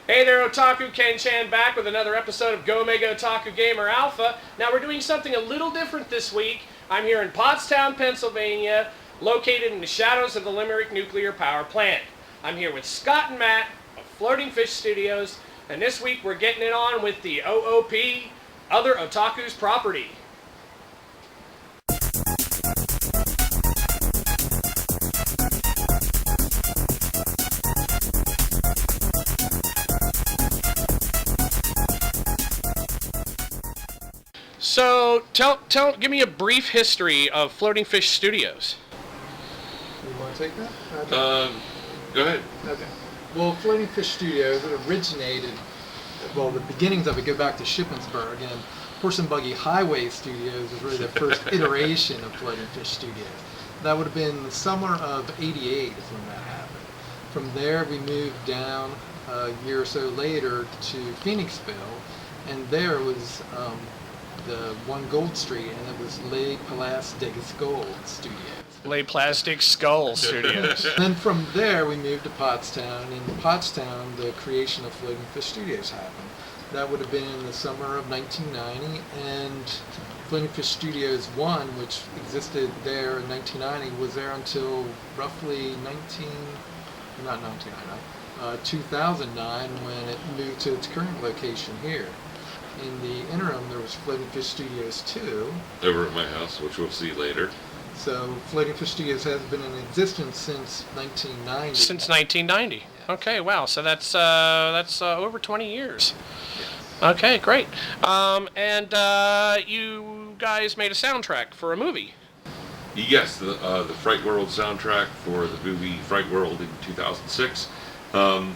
Hey there, Otaku, Ken Chan back with another episode of Go Mega Otaku Gamer Alpha. Now we're doing something a little different this week. I'm here in Pottstown, Pennsylvania, located in the shadows of the Limerick Nuclear Power Plant. I'm here with Scott and Matt of Floating Fish Studios, and this week we're getting it on with the O.O.P, Other Otaku's Property. So, give me a brief history of Floating Fish Studios. You want to take that? Go ahead. Okay. Well, Floating Fish Studios, it originated, well, the beginnings of it go back to Shippensburg, and Horse and Buggy Highway Studios was really the first iteration of Floating Fish Studios. That would have been the summer of '88 is when that happened. From there, we moved down a year or so later to Phoenixville, and there was the One Gold Street, and it was Les Plastiques Gold Studios. Les Plastic Skull Studios. Then from there we moved to Pottstown. In Pottstown, the creation of Floating Fish Studios happened. That would have been in the summer of 1990, and Floating Fish Studios 1, which existed there in 1990, was there until roughly 2009, when it moved to its current location here. In the interim, there was Floating Fish Studios 2. Over at my house, which we'll see later. So Floating Fish Studios has been in existence since 1990. Since 1990. Yes. Okay, wow. So that's over 20 years. Yes. Okay, great. And you guys made a soundtrack for a movie. Yes, the Fright World soundtrack for the movie Fright World in 2006.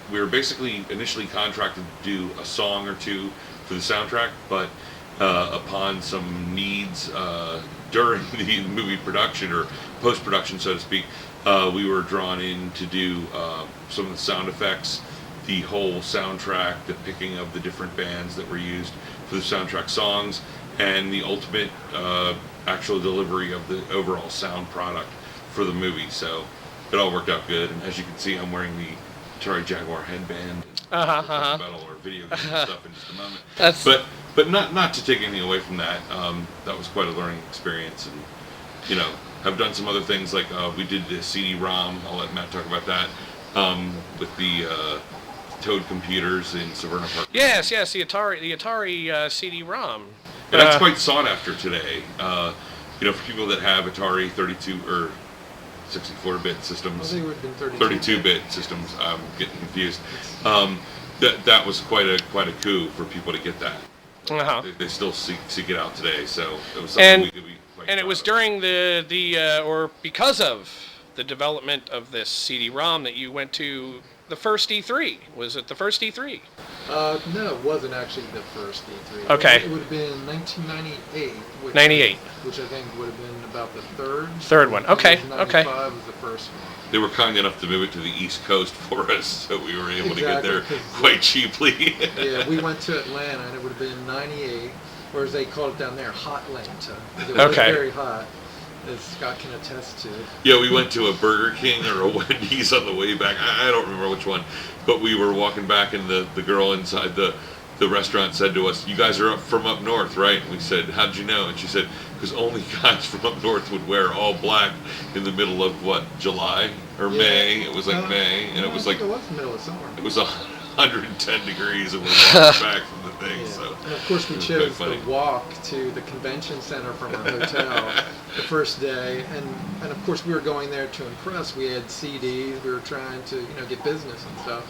We were basically initially contracted to do a song or two for the soundtrack, but upon some needs during the movie production, or post-production, so to speak, we were drawn in to do some of the sound effects, the whole soundtrack, the picking of the different bands that were used for the soundtrack songs, and the ultimate actual delivery of the overall sound product for the movie. So it all worked out good, and as you can see, I'm wearing the Atari Jaguar headband. Metal or video game stuff in just a moment. But not to take anything away from that. That was quite a learning experience, and I've done some other things, like we did the CD-ROM. I'll let Matt talk about that, with the Toad computers in Severna Park. Yes, the Atari CD-ROM. And that's quite sought after today. For people that have Atari 32 or 64-bit systems, Well, they would have been 32-bit systems. I'm getting confused. That was quite a coup for people to get that. Uh-huh. They still seek it out today, so it was something we could be quite And it was during or because of the development of this CD-ROM that you went to the first E3. Was it the first E3? No, it wasn't actually the first E3. Okay. It would have been 1998. 98. Which I think would have been about the third. Third one. Okay. 95 was the first one. They were kind enough to move it to the East Coast for us, so we were able to get there Exactly, quite cheaply. Yeah, we went to Atlanta, and it would have been 98, or as they call it down there, Hotlanta. It was Okay. very hot, as Scott can attest to. Yeah, we went to a Burger King or a Wendy's on the way back. I don't remember which one, but we were walking back, and the girl inside the restaurant said to us, "You guys are from up north, right?" And we said, "How'd you know?" And she said, "Because only guys from up north would wear all black in the middle of July or May." It was like May, and it was like it was the middle of summer. it was 110 degrees and we're walking back from the thing. Yeah. So, And of course, we it was chose quite the funny. walk to the convention center from our hotel the first day, and of course we were going there to impress. We had CDs. We were trying to get business and stuff,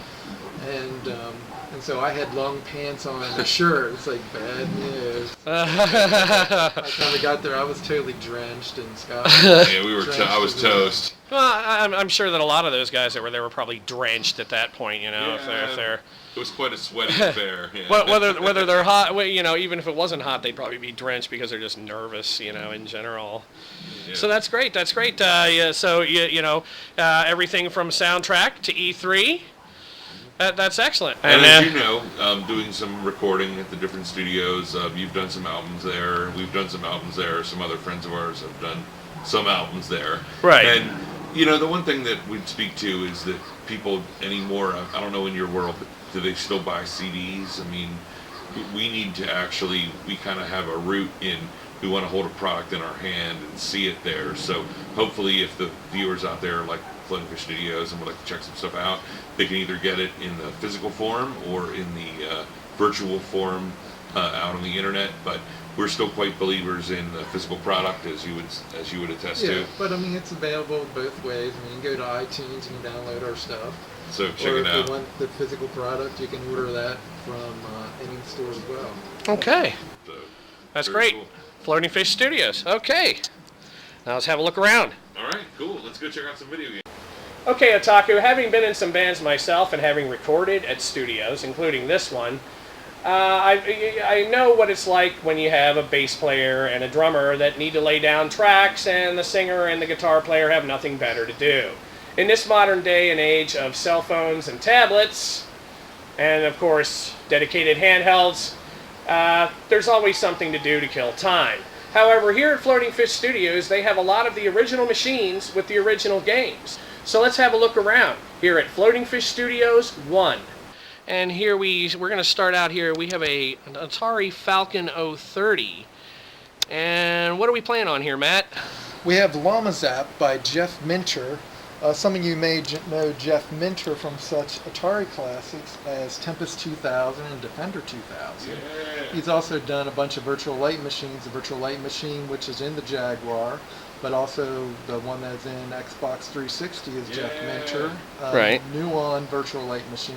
and so I had long pants on and a shirt. It's like bad news. By the time we got there, I was totally drenched in Scotland. Yeah, we were. I was Drenched as a- toast. Well, I'm sure that a lot of those guys that were there were probably drenched at that point. If Yeah. they're It was quite a sweaty affair. Yeah. whether they're hot, even if it wasn't hot, they'd probably be drenched because they're just nervous, in general. Yeah. So that's great. That's great. Yeah, so everything from soundtrack to E3. That's excellent. And as you know, doing some recording at the different studios, you've done some albums there. We've done some albums there. Some other friends of ours have done some albums there. Right. And the one thing that we'd speak to is that people anymore, I don't know in your world, but do they still buy CDs? I mean, we need to actually, we kind of have a root in, we want to hold a product in our hand and see it there. So hopefully if the viewers out there like Floating Fish Studios and would like to check some stuff out, they can either get it in the physical form or in the virtual form out on the internet. But we're still quite believers in the physical product, as you would attest Yeah, to. but I mean it's available both ways. I mean, you can go to iTunes and download our stuff. So check or it if out. you want the physical product, you can order that from any store as well. Okay. So, That's very great. cool. Floating Fish Studios. Okay. Now let's have a look around. All right, cool. Let's go check out some video games. Okay, Otaku, having been in some bands myself and having recorded at studios, including this one, I know what it's like when you have a bass player and a drummer that need to lay down tracks and the singer and the guitar player have nothing better to do. In this modern day and age of cell phones and tablets, and of course dedicated handhelds, there's always something to do to kill time. However, here at Floating Fish Studios, they have a lot of the original machines with the original games. So let's have a look around here at Floating Fish Studios 1. And here we're going to start out here. We have an Atari Falcon 030. And what are we playing on here, Matt? We have Llama Zap by Jeff Minter. Some of you may know Jeff Minter from such Atari classics as Tempest 2000 and Defender 2000. Yeah. He's also done a bunch of Virtual Light Machines, the Virtual Light Machine which is in the Jaguar, but also the one that's in Xbox 360 is Jeff Yeah. Minter. Right. Nuon Virtual Light Machine.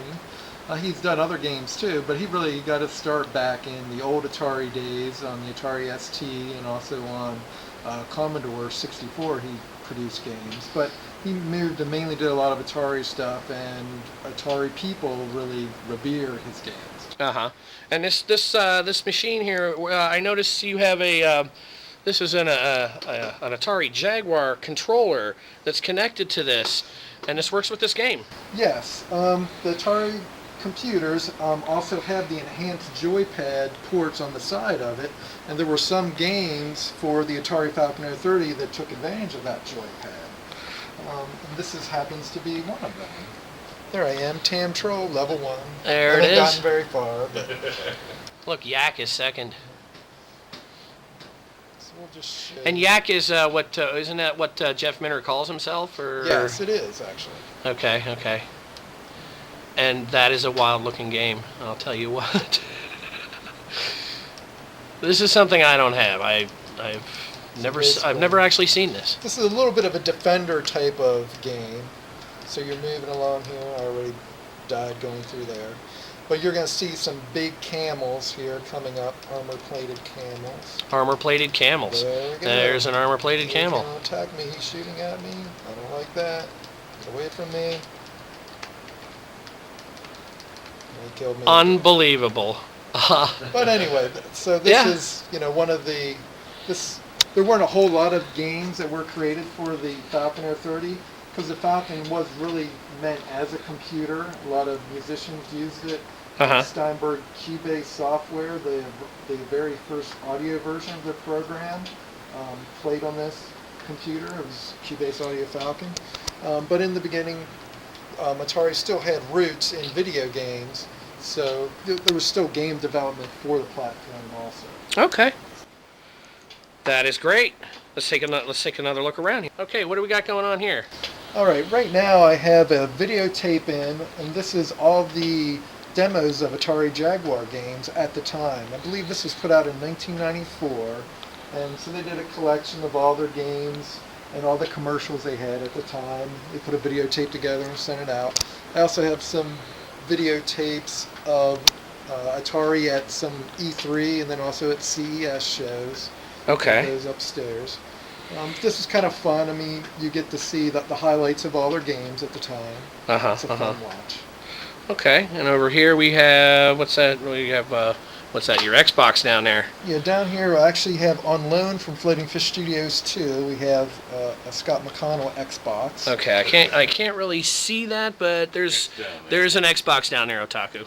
He's done other games too, but he really got his start back in the old Atari days on the Atari ST and also on Commodore 64 he produced games. But he moved and mainly did a lot of Atari stuff, and Atari people really revere his games. Uh-huh. And this machine here, I noticed you have this is an Atari Jaguar controller that's connected to this, and this works with this game. Yes, the Atari computers also have the enhanced joypad ports on the side of it, and there were some games for the Atari Falcon 030 that took advantage of that joypad. And this happens to be one of them. There I am, Tam Troll, level 1. There it Haven't is. gotten very far, but Look, Yak is second. so we'll just show And Yak is isn't that what Jeff Minter calls himself? Or Yes, it is actually. Okay. And that is a wild-looking game. I'll tell you what. This is something I don't have. I've never actually seen this. This is a little bit of a Defender type of game. So you're moving along here. I already died going through there. But you're going to see some big camels here coming up, armor-plated camels. Armor-plated camels. There we go. There's an armor-plated He's camel. going to attack me. He's shooting at me. I don't like that. Get away from me. He killed me. Unbelievable. But anyway, so this Yeah. is, one of the, there weren't a whole lot of games that were created for the Falcon 030, because the Falcon was really meant as a computer. A lot of musicians used it. Uh-huh. Steinberg Cubase software, the very first audio version of the program, played on this computer. It was Cubase Audio Falcon. But in the beginning, Atari still had roots in video games, so there was still game development for the platform also. Okay. That is great. Let's take another look around here. Okay, what do we got going on here? All right, right now I have a videotape in, and this is all the demos of Atari Jaguar games at the time. I believe this was put out in 1994, and so they did a collection of all their games and all the commercials they had at the time. They put a videotape together and sent it out. I also have some videotapes of Atari at some E3 and then also at CES shows. Okay. Those upstairs. This is kind of fun. I mean, you get to see the highlights of all their games at the time. It's a fun watch. Okay, and over here we have, what's that? We have, what's that? Your Xbox down there. Yeah, down here I actually have on loan from Floating Fish Studios 2. We have a Scott McConnell Xbox. Okay, I can't really see that, but there's an Xbox down there, Otaku.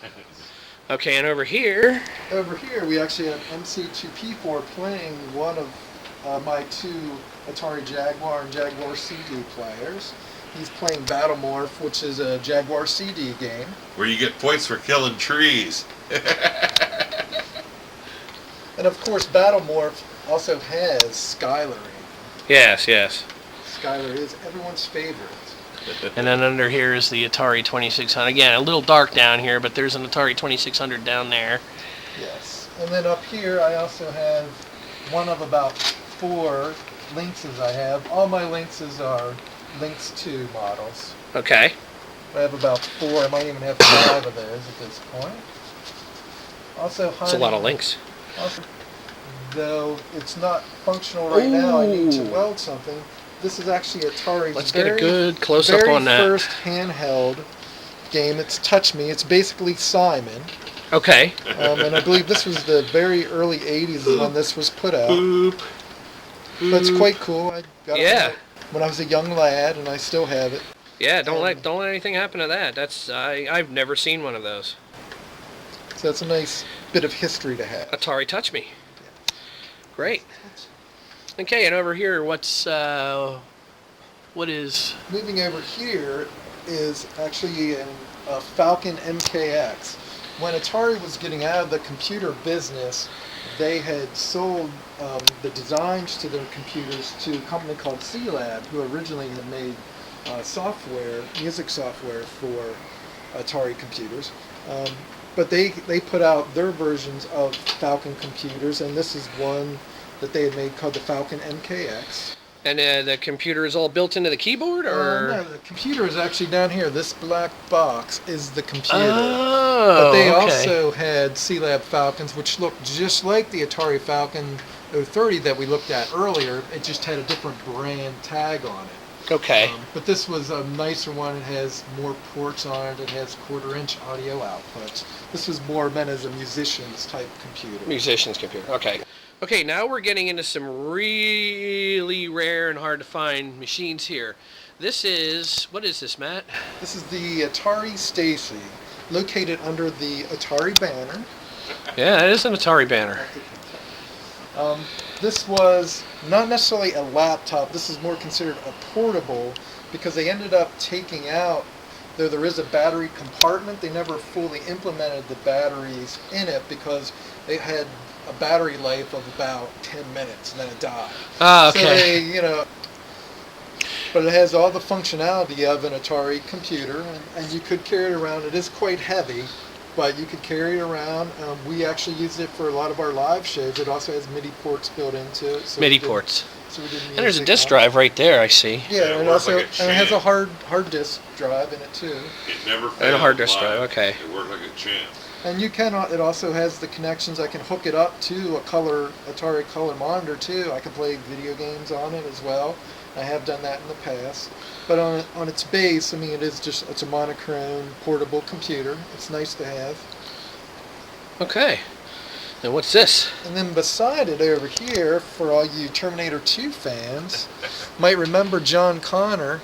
Okay, and over here. Over here we actually have MC2P4 playing one of my two Atari Jaguar and Jaguar CD players. He's playing Battle Morph, which is a Jaguar CD game. Where you get points for killing trees. And of course, Battle Morph also has Skylar in it. Yes, yes. Skylar is everyone's favorite. And then under here is the Atari 2600. Again, a little dark down here, but there's an Atari 2600 down there. Yes. And then up here, I also have one of about 4 Lynxes I have. All my Lynxes are Lynx 2 models. Okay. I have about 4. I might even have 5 of those at this point. Also, That's a lot of links. Also, though it's not functional right now, I need to Ooh. weld something. This is actually Atari's Let's get a good close-up very on that. first handheld game. It's Touch Me. It's basically Simon. Okay. And I believe this was the very early 80s when this was put out. Boop. But it's quite cool. I got Yeah. it when I was a young lad, and I still have it. Yeah, don't let anything happen to that. That's I've never seen one of those. So that's a nice bit of history to have. Atari Touch Me. Great. Okay, and over here, what is? Moving over here is actually a Falcon MKX. When Atari was getting out of the computer business, they had sold the designs to their computers to a company called C-Lab, who originally had made software, music software for Atari computers. But they put out their versions of Falcon computers, and this is one that they had made called the Falcon MKX. And the computer is all built into the keyboard, or? No, the computer is actually down here. This black box is the computer. Oh, But they okay. also had C-Lab Falcons, which looked just like the Atari Falcon 030 that we looked at earlier. It just had a different brand tag on it. Okay. But this was a nicer one. It has more ports on it. It has 1/4-inch audio outputs. This was more meant as a musician's type computer. Musician's computer. Okay. Okay, now we're getting into some really rare and hard to find machines here. This is, what is this, Matt? This is the Atari Stacy, located under the Atari banner. Yeah, it is an Atari banner. This was not necessarily a laptop. This is more considered a portable because they ended up taking out, though there is a battery compartment, they never fully implemented the batteries in it because they had a battery life of about 10 minutes and then it died. Ah, okay. So they, but it has all the functionality of an Atari computer, and you could carry it around. It is quite heavy, but you could carry it around. We actually used it for a lot of our live shows. It also has MIDI ports built into it. So MIDI ports. So we didn't And there's a use disk it. drive right there, I see. Yeah, it and works also like a and it has a champ. hard disk drive in it too. It never failed. And a hard disk live. drive, okay. It worked like a champ. And you can. It also has the connections. I can hook it up to a Atari color monitor too. I can play video games on it as well. I have done that in the past. But on its base, I mean, it's a monochrome portable computer. It's nice to have. Okay. And what's this? And then beside it over here, for all you Terminator 2 fans, might remember John Connor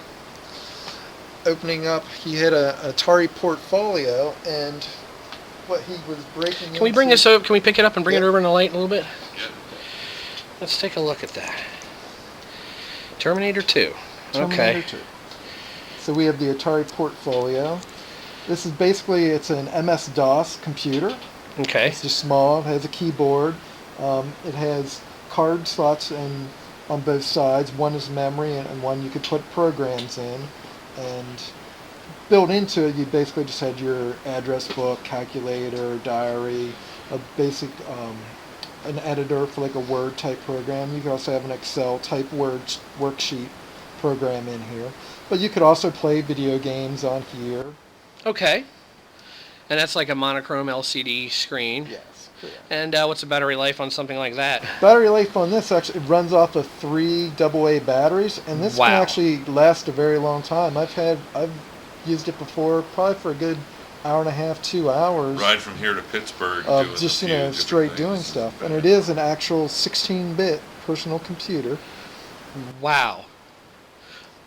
opening up. He had a Atari portfolio, and what he was breaking Can we bring into- this up? Can we pick it up and bring it Yeah. over in the light a little bit? Yeah. Let's take a look at that. Terminator 2. Terminator Okay. 2. So we have the Atari portfolio. This is basically, it's an MS-DOS computer. Okay. It's just small. It has a keyboard. It has card slots on both sides. One is memory, and one you could put programs in. And built into it, you basically just had your address book, calculator, diary, a basic an editor for like a Word type program. You could also have an Excel type Word worksheet program in here. But you could also play video games on here. Okay. And that's like a monochrome LCD screen. Yes. Correct. And what's the battery life on something like that? Battery life on this actually runs off of 3 AA batteries, and this Wow. can actually last a very long time. I've used it before, probably for a good hour and a half, 2 hours. Ride from here to Pittsburgh. Of doing just, a you few know, different straight things. doing stuff. And it is an actual 16-bit personal computer. Wow.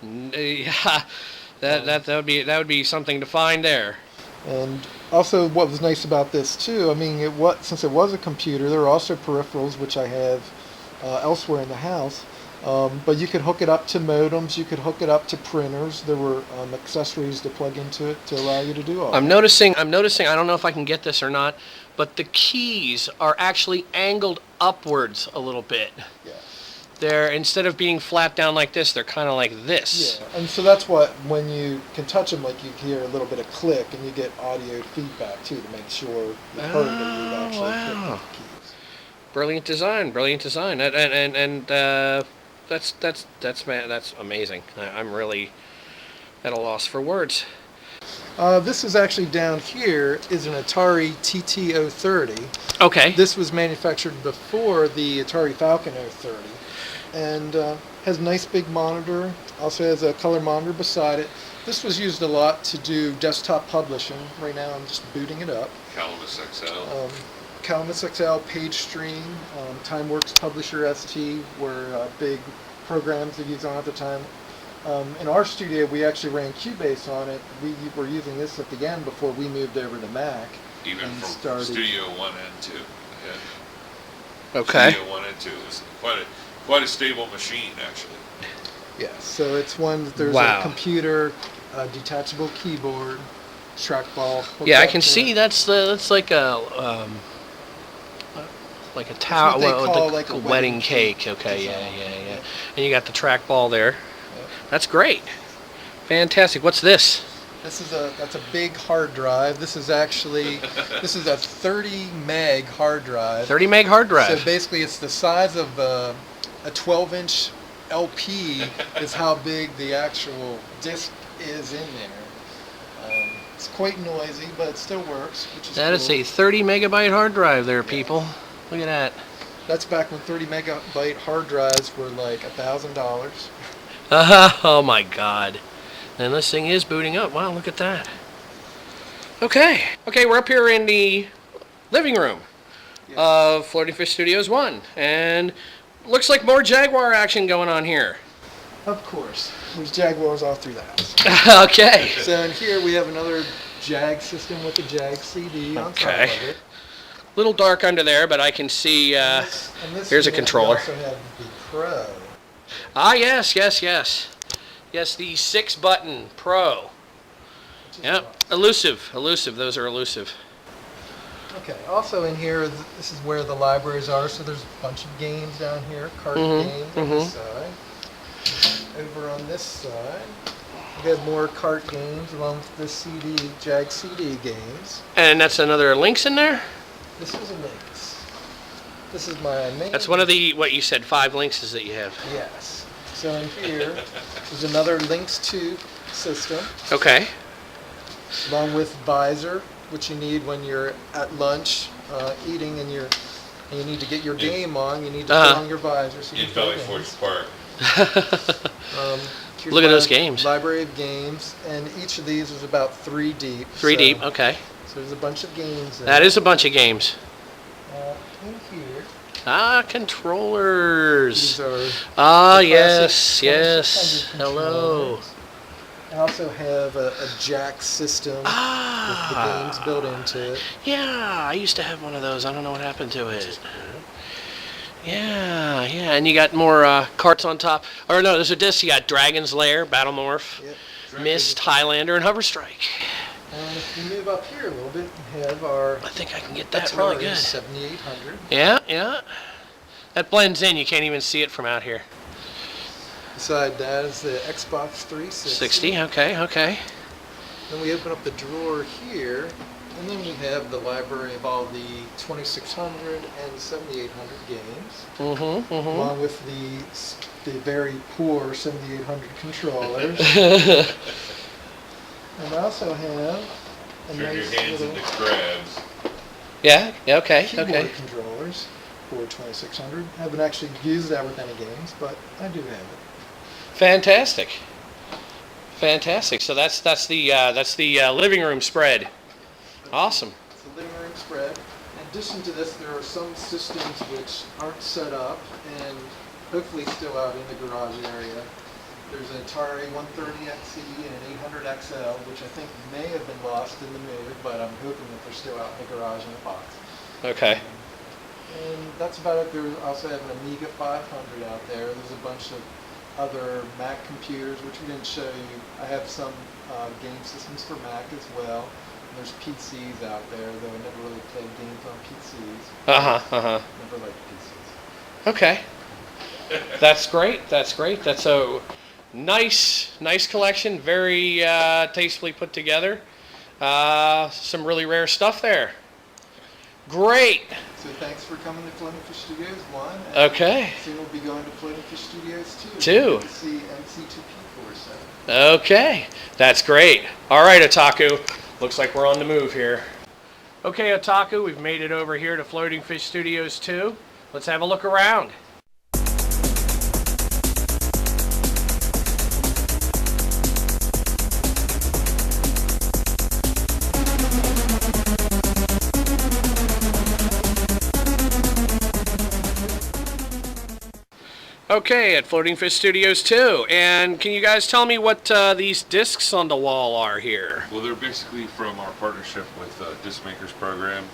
Yeah, that would be something to find there. And also, what was nice about this too, I mean, since it was a computer, there were also peripherals which I have elsewhere in the house. But you could hook it up to modems. You could hook it up to printers. There were accessories to plug into it to allow you to do all. I'm noticing. I don't know if I can get this or not, but the keys are actually angled upwards a little bit. Yeah. They're, instead of being flat down like this, they're kind of like this. Yeah, and so that's what, when you can touch them, like you hear a little bit of click, and you get audio feedback too to make sure you've heard that you've actually wow. clicked the keys. Brilliant design. That's amazing. I'm really at a loss for words. This is actually down here is an Atari TT-030. Okay. This was manufactured before the Atari Falcon 030, and has a nice big monitor. Also has a color monitor beside it. This was used a lot to do desktop publishing. Right now I'm just booting it up. Calamus XL. Calamus XL, PageStream, TimeWorks Publisher ST were big programs that used on at the time. In our studio, we actually ran Cubase on it. We were using this at the end before we moved over to Mac. Even and from started. Studio 1 and 2. Yeah. Okay. Studio 1 and 2 is quite a stable machine, actually. Yeah, so it's one that there's Wow. a computer, a detachable keyboard, trackball. hooked Yeah, I up can to see it. that's like a tower, what they call like a wedding wedding cake. cake Okay, design. yeah. And you got the trackball there. That's great. Fantastic. What's this? That's a big hard drive. This is actually this is a 30 meg hard drive. 30 meg hard drive. So basically, it's the size of a 12-inch LP is how big the actual disc is in there. It's quite noisy, but it still works, which is That cool. is a 30 megabyte hard drive there, people. Look at that. That's back when 30 megabyte hard drives were like $1,000. Oh my God. And this thing is booting up. Wow, look at that. Okay, we're up here in the living room of Floating Fish Studios 1. And looks like more Jaguar action going on here. Of course, there's Jaguars all through the house. Okay. So in here we have another Jag system with the Jag CD on top Okay. of it. Little dark under there, but I can see. And this Here's a unit, controller. We also have the Pro. Ah, yes. Yes, the 6-button Pro. which is Yep. awesome. Elusive. Those are elusive. Okay, also in here, this is where the libraries are, so there's a bunch of games down here, card Mhm, games on this side. Over on this side, we have more cart games along with the CD, Jag CD games. And that's another links in there? This is a Lynx. This is my main... That's one of the, what you said, 5 Lynxes that you have. Yes. So in here, there's another Lynx 2 system, Okay. along with Visor, which you need when you're at lunch, eating, and you need to get your game on. You need to put on your visor so you In can play Valley Forge games. Park. Here's Look at my those games. Library of games, and each of these is about 3 deep. 3 so, deep, okay. So there's a bunch of games. That is a bunch of games. in here. Ah, controllers. These are Ah, the yes, classic yes. 2600 Hello. controllers. I also have a jack system with the games built into it. Yeah, I used to have one of those. I don't know what happened to it. Yeah, and you got more carts on top. Or no, there's a disc. You got Dragon's Lair, Battle Morph, Yep. Mist, Highlander, and Hover Strike. And if we move up here a little bit, we have our I think I can get that Atari really good. 7800. Yeah. That blends in. You can't even see it from out here. Beside that is the Xbox 360. 60, okay. Then we open up the drawer here, and then we have the library of all the 2600 and 7800 games, along with the very poor 7800 controllers. And I also have a Turn your nice hands little into crabs. Yeah. Okay. keyboard Okay. controllers for 2600. I haven't actually used that with any games, but I do have it. Fantastic. Fantastic. So that's the living room spread. Awesome. It's the living room spread. In addition to this, there are some systems which aren't set up and hopefully still out in the garage area. There's an Atari 130XE and an 800XL, which I think may have been lost in the move, but I'm hoping that they're still out in the garage in a box. Okay. And that's about it. There's also have an Amiga 500 out there. There's a bunch of other Mac computers, which we didn't show you. I have some game systems for Mac as well. And there's PCs out there, though I never really played games on PCs. Never liked PCs. Okay. That's great. That's great. That's a nice collection. Very tastefully put together. Some really rare stuff there. Great. So thanks for coming to Floating Fish Studios 1. And Okay. soon we'll be going to Floating Fish Studios 2. Two. To see MC2P47. Okay. That's great. All right, Otaku. Looks like we're on the move here. Okay, Otaku, we've made it over here to Floating Fish Studios 2. Let's have a look around. Okay, at Floating Fish Studios 2. And can you guys tell me what these discs on the wall are here? Well, they're basically from our partnership with Disc Makers Program.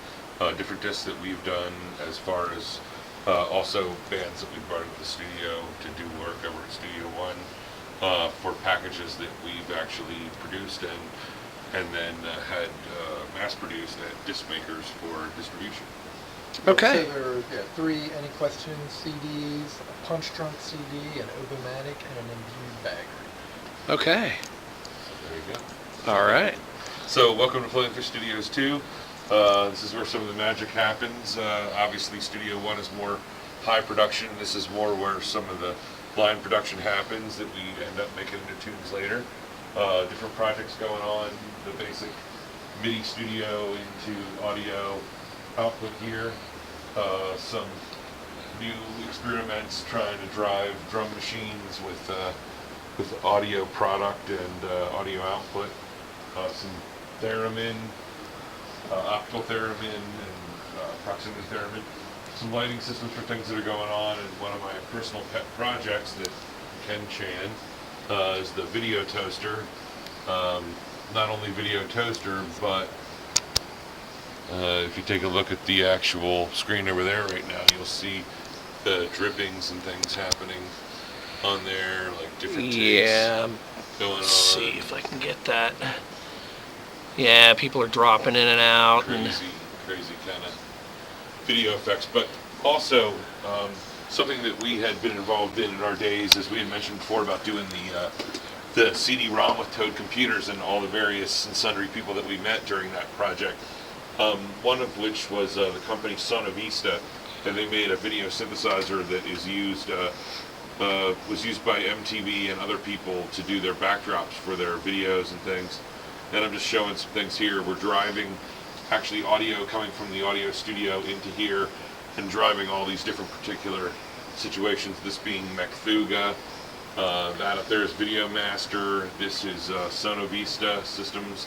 Different discs that we've done, as far as also bands that we've brought into the studio to do work over at Studio One for packages that we've actually produced and then had mass produced at Disc Makers for distribution. Okay. So there are 3 Any Questions CDs, a Punch Drunk CD, an Obomatic, and an Imbued Baggery. Okay. There you go. All right. So, welcome to Floating Fish Studios 2. This is where some of the magic happens. Obviously, Studio 1 is more high production. This is more where some of the line production happens that we end up making into tunes later. Different projects going on. The basic MIDI studio into audio output here. Some new experiments trying to drive drum machines with audio product and audio output. Some theremin, optical theremin, and proximity theremin. Some lighting systems for things that are going on, and one of my personal pet projects that Ken Chan is the video toaster. Not only video toaster, but if you take a look at the actual screen over there right now, you'll see the drippings and things happening on there, like different takes going on. Let's see if I can get that. Yeah, people are dropping in and out. Crazy kind of video effects. But also, something that we had been involved in our days, as we had mentioned before, about doing the CD-ROM with Toad computers and all the various and sundry people that we met during that project. One of which was the company Sono Vista, and they made a video synthesizer that is used was used by MTV and other people to do their backdrops for their videos and things. And I'm just showing some things here. We're driving actually audio coming from the audio studio into here and driving all these different particular situations. This being Mecthuga, that up there is Video Master. This is Sono Vista Systems.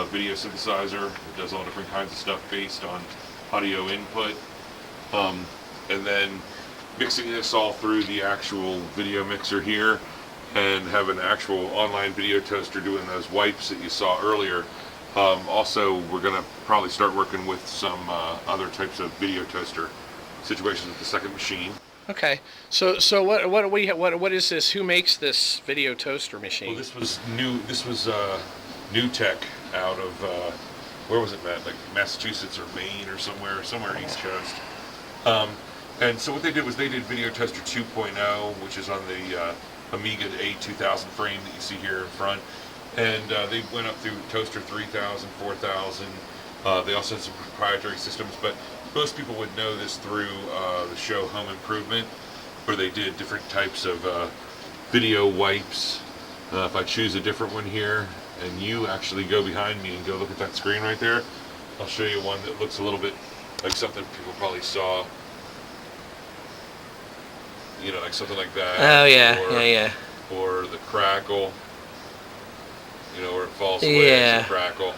Video synthesizer. It does all different kinds of stuff based on audio input. And then mixing this all through the actual video mixer here, and have an actual online video toaster doing those wipes that you saw earlier. Also, we're going to probably start working with some other types of video toaster situations with the second machine. Okay. So what is this? Who makes this video toaster machine? Well, this was new. This was new tech out of where was it, Matt? Like Massachusetts or Maine or somewhere East Coast. And so what they did was they did Video Toaster 2.0, which is on the Amiga A2000 frame that you see here in front. And they went up through Toaster 3000, 4000. They also had some proprietary systems, but most people would know this through the show Home Improvement, where they did different types of video wipes. If I choose a different one here, and you actually go behind me and go look at that screen right there, I'll show you one that looks a little bit like something people probably saw. You know, like something like that. Oh yeah, or, yeah. Or the crackle. You know, where it falls away, Yeah. it's a crackle.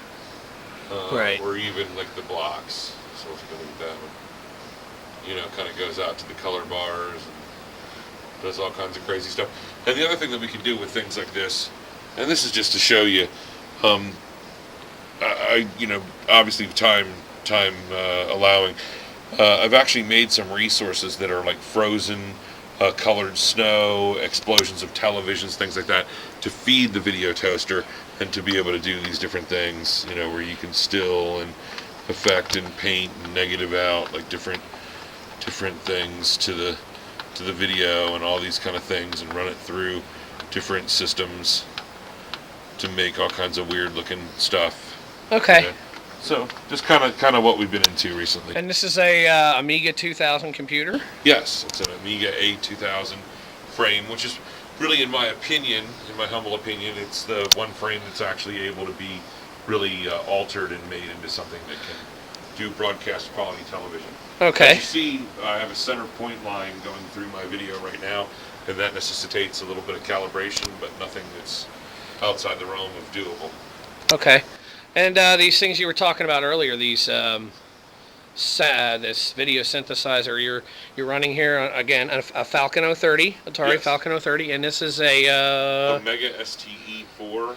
Right. Or even like the blocks. So if you look at that one, you know, kind of goes out to the color bars and does all kinds of crazy stuff. And the other thing that we can do with things like this, and this is just to show you, you know, obviously time allowing, I've actually made some resources that are like frozen, colored snow, explosions of televisions, things like that, to feed the video toaster and to be able to do these different things, you know, where you can still and affect and paint and negative out like different things to the video and all these kind of things, and run it through different systems to make all kinds of weird looking stuff. Okay. You know? So just kind of what we've been into recently. And this is a Amiga 2000 computer? Yes, it's an Amiga A2000 frame, which is really, in my opinion, in my humble opinion, it's the one frame that's actually able to be really altered and made into something that can do broadcast quality television. Okay. As you see, I have a center point line going through my video right now, and that necessitates a little bit of calibration, but nothing that's outside the realm of doable. Okay. And these things you were talking about earlier, these this video synthesizer you're running here, again, a Falcon 030, Atari Yes. Falcon 030, and this is a Mega STE4.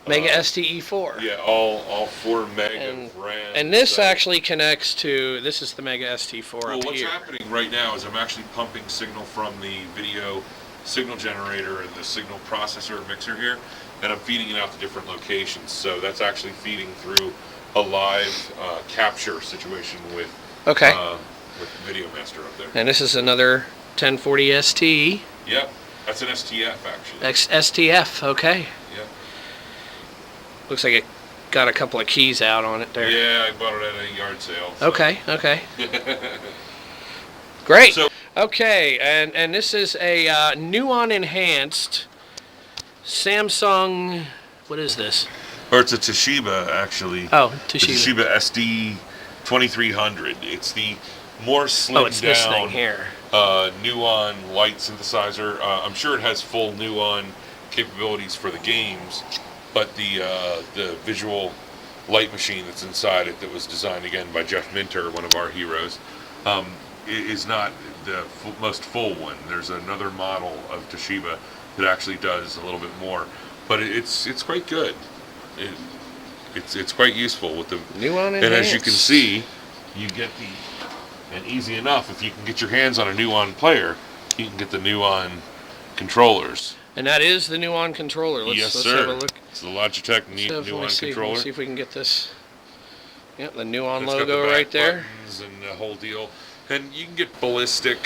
Mega STE4. Yeah, all 4 meg And- of RAM. And this So- actually connects to, this is the Mega ST4 Well, up what's here. happening right now is I'm actually pumping signal from the video signal generator and the signal processor mixer here, and I'm feeding it out to different locations. So that's actually feeding through a live capture situation with Okay. Video Master up there. And this is another 1040 ST. Yep, that's an STF actually. STF, okay. Yep. Looks like it got a couple of keys out on it there. Yeah, I bought it at a yard sale. So. Okay, okay. Great. So- Okay, and this is a Nuon enhanced Samsung, what is this? Or it's a Toshiba actually. Oh, The Toshiba. Toshiba SD 2300. It's the more slimmed Oh, it's this thing down here. Nuon light synthesizer. I'm sure it has full Nuon capabilities for the games, but the visual light machine that's inside it, that was designed again by Jeff Minter, one of our heroes, is not the most full one. There's another model of Toshiba that actually does a little bit more, but it's quite good. It's quite useful with the Nuon and as you can enhanced. see, you get and easy enough, if you can get your hands on a Nuon player, you can get the Nuon controllers. And that is the Nuon controller. Let's, Yes, let's sir. have a look. It's the Logitech So let me Nuon see, controller. Let's see if we can get this. Yep, the Nuon It's got the logo back right there. buttons and the whole deal. And you can get Ballistic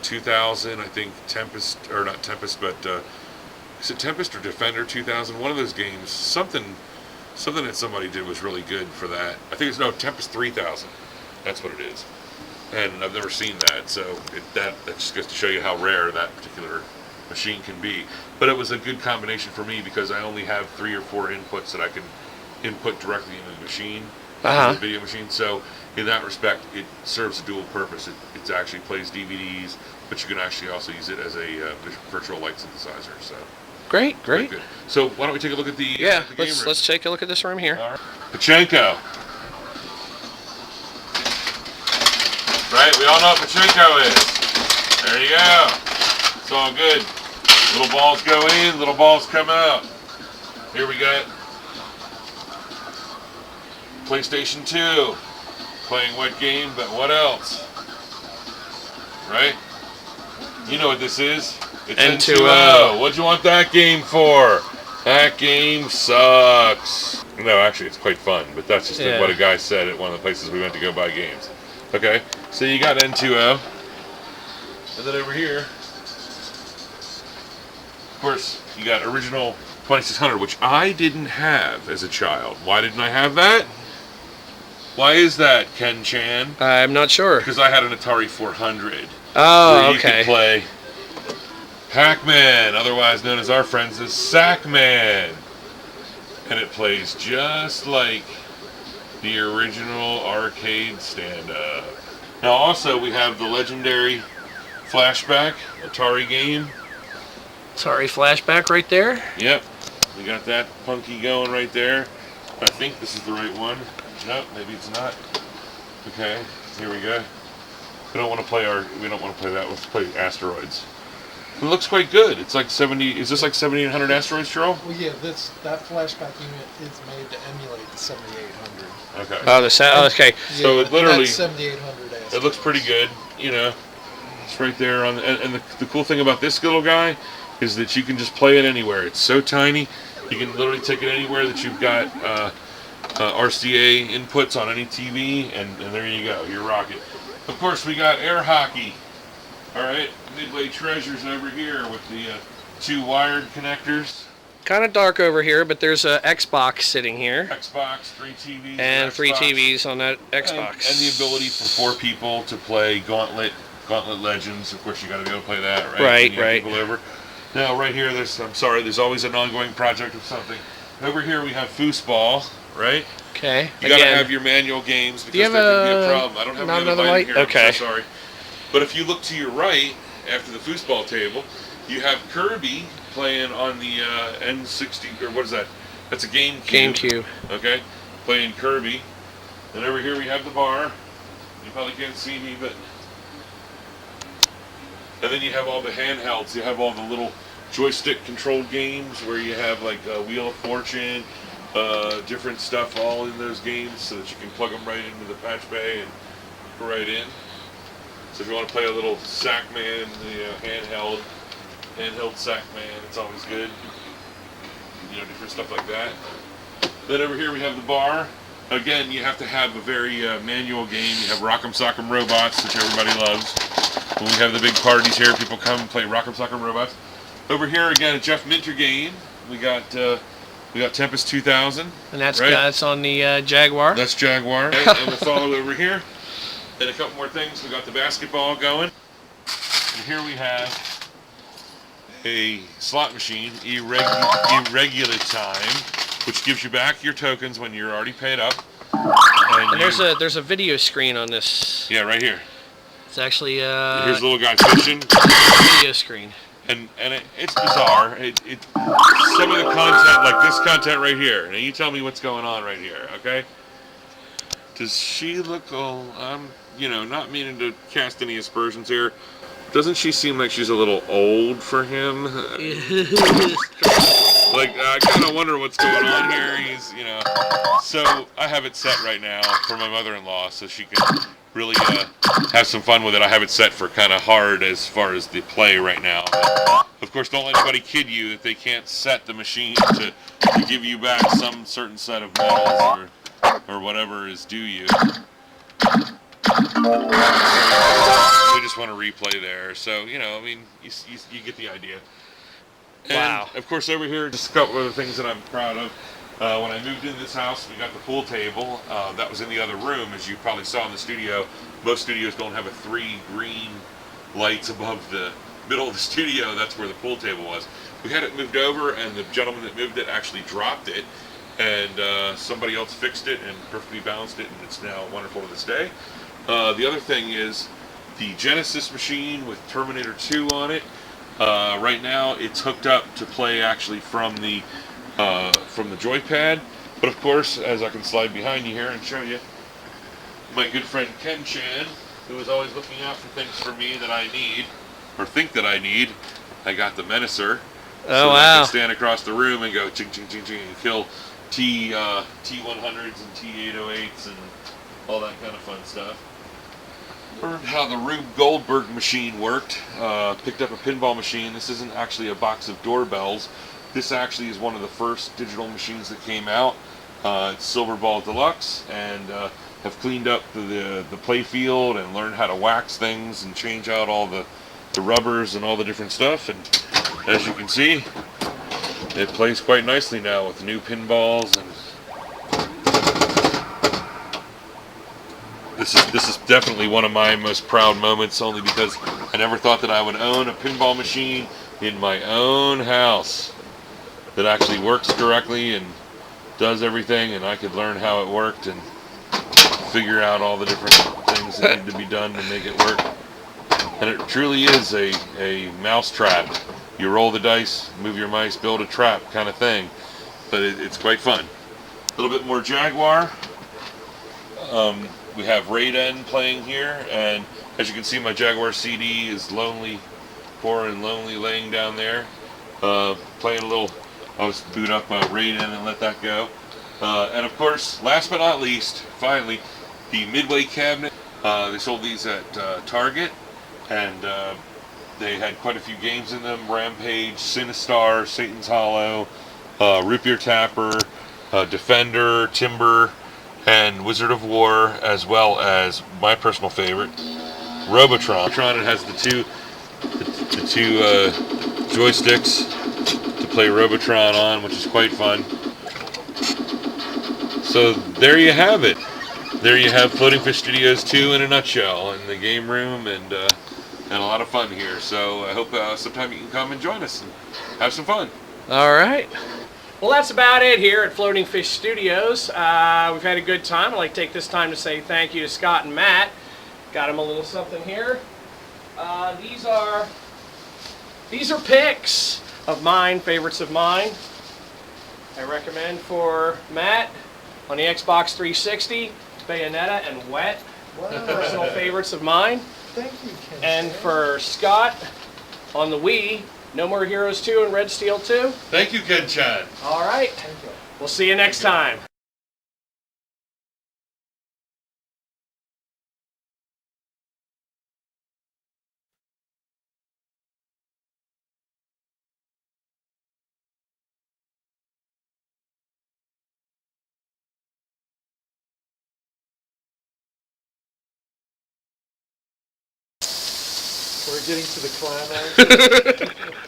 2000, I think Tempest, or not Tempest, but is it Tempest or Defender 2000? One of those games. Something that somebody did was really good for that. I think it's Tempest 3000. That's what it is. And I've never seen that, so that just goes to show you how rare that particular machine can be. But it was a good combination for me because I only have 3 or 4 inputs that I can input directly into the machine, Uh-huh. the video machine. So in that respect, it serves a dual purpose. It actually plays DVDs, but you can actually also use it as a virtual light synthesizer. So Great, very great. good. So why don't we take a look at the Yeah, the game room? let's take a look at this room here. All right. Pachinko. Right, we all know what Pachinko is. There you go. It's all good. Little balls go in, little balls come out. Here we got PlayStation 2. Playing what game, but what else? Right? You know what this is. It's N2O. What'd you want that game for? That game sucks. No, actually, it's quite fun, but that's just Yeah. what a guy said at one of the places we went to go buy games. Okay, so you got N2O. And then over here, course, you got original 2600, which I didn't have as a child. Why didn't I have that? Why is that, Ken Chan? I'm not sure. Because I had an Atari 400. Oh, where you okay. could play Pac-Man, otherwise known as our friends as Sack-Man. And it plays just like the original arcade stand-up. Now also we have the legendary Flashback Atari game. Sorry, flashback right there. Yep, we got that punky going right there. I think this is the right one. Nope, maybe it's not. Okay, here we go. We don't want to play that. Let's play Asteroids. It looks quite good. It's like 70. Is this like 7800 Asteroids, Cheryl? Well, yeah, that flashback unit is made to emulate the 7800. Okay. Oh, okay. So Yeah, it literally, that's 7800 asteroids. it looks pretty good. You know, it's right there on. And the cool thing about this little guy is that you can just play it anywhere. It's so tiny, you can literally take it anywhere that you've got RCA inputs on any TV, and there you go. You're rocking. Of course, we got air hockey. All right, Midway Treasures over here with the 2 wired connectors. Kind of dark over here, but there's a Xbox sitting here. Xbox, 3 TVs. And 3 Xbox. TVs on that Xbox. And the ability for 4 people to play Gauntlet Legends. Of course, you got to be able to play that, right? Right, When you have right. people over. Now, right here, there's always an ongoing project of something. Over here, we have foosball, right? Okay. You got to have your manual games because you there have could be a a- problem. I don't have not another another light light? here. Okay. I'm so sorry. But if you look to your right, after the foosball table, you have Kirby playing on the N60, or what is that? That's a GameCube. GameCube. Okay, playing Kirby. And over here we have the bar. You probably can't see me, but... And then you have all the handhelds. You have all the little joystick controlled games where you have like Wheel of Fortune, different stuff all in those games so that you can plug them right into the patch bay and go right in. So if you want to play a little Sackman, handheld Sackman, it's always good. Different stuff like that. Then over here we have the bar. Again, you have to have a very manual game. You have Rock'em Sock'em Robots, which everybody loves. When we have the big parties here, people come and play Rock'em Sock'em Robots. Over here again, a Jeff Minter game. We got Tempest 2000. And that's right? that's on the Jaguar. That's Jaguar. Right? And we'll follow over here. And a couple more things. We got the basketball going. And here we have a slot machine, irregular time, which gives you back your tokens when you're already paid up. And there's a video screen on this. Yeah, right here. It's actually Here's the little guy fishing. video screen. And it's bizarre. Some of the content, like this content right here. Now you tell me what's going on right here, okay? Does she look all? I'm, not meaning to cast any aspersions here. Doesn't she seem like she's a little old for him? Like, I kind of wonder what's going on here. He's, So I have it set right now for my mother-in-law so she can really have some fun with it. I have it set for kind of hard as far as the play right now. But, of course, don't let anybody kid you that they can't set the machine to give you back some certain set of medals or whatever is due you. We just want to replay there. So, you get the idea. And, Wow. of course, over here, just a couple of the things that I'm proud of. When I moved into this house, we got the pool table. That was in the other room, as you probably saw in the studio. Most studios don't have 3 green lights above the middle of the studio. That's where the pool table was. We had it moved over, and the gentleman that moved it actually dropped it, and somebody else fixed it and perfectly balanced it, and it's now wonderful to this day. The other thing is the Genesis machine with Terminator 2 on it. Right now, it's hooked up to play actually from the joypad, but of course, as I can slide behind you here and show you, my good friend Ken Chan, who is always looking out for things for me that I need, or think that I need, I got the Menacer. Oh, so I wow. can stand across the room and go ching ching ching ching and kill T100s and T808s and all that kind of fun stuff. Learned how the Rube Goldberg machine worked. Picked up a pinball machine. This isn't actually a box of doorbells. This actually is one of the first digital machines that came out. It's Silverball Deluxe, and have cleaned up the play field and learned how to wax things and change out all the rubbers and all the different stuff. And as you can see, it plays quite nicely now with new pinballs, and this is definitely one of my most proud moments, only because I never thought that I would own a pinball machine in my own house that actually works correctly and does everything, and I could learn how it worked and figure out all the different things that need to be done to make it work. And it truly is a mouse trap. You roll the dice, move your mice, build a trap kind of thing. But it's quite fun. A little bit more Jaguar. We have Raiden playing here, and as you can see, my Jaguar CD is lonely, poor and lonely, laying down there. Playing a little, I'll just boot up Raiden and let that go. And of course, last but not least, finally, the Midway cabinet. They sold these at Target, and they had quite a few games in them: Rampage, Sinistar, Satan's Hollow, Root Beer Tapper, Defender, Timber, and Wizard of War, as well as my personal favorite, Robotron. It has the two joysticks to play Robotron on, which is quite fun. So there you have it. There you have Floating Fish Studios 2 in a nutshell, in the game room, and a lot of fun here. So I hope sometime you can come and join us and have some fun. All right. Well, that's about it here at Floating Fish Studios. We've had a good time. I'd like to take this time to say thank you to Scott and Matt. Got them a little something here. These are picks of mine, favorites of mine. I recommend for Matt on the Xbox 360, Bayonetta and Wet. Personal favorites of mine. Thank you, Ken. And for Scott on the Wii, No More Heroes 2 and Red Steel 2. Thank you, Ken-chan. All right. Thank you. We'll see you next time. We're getting to the climax.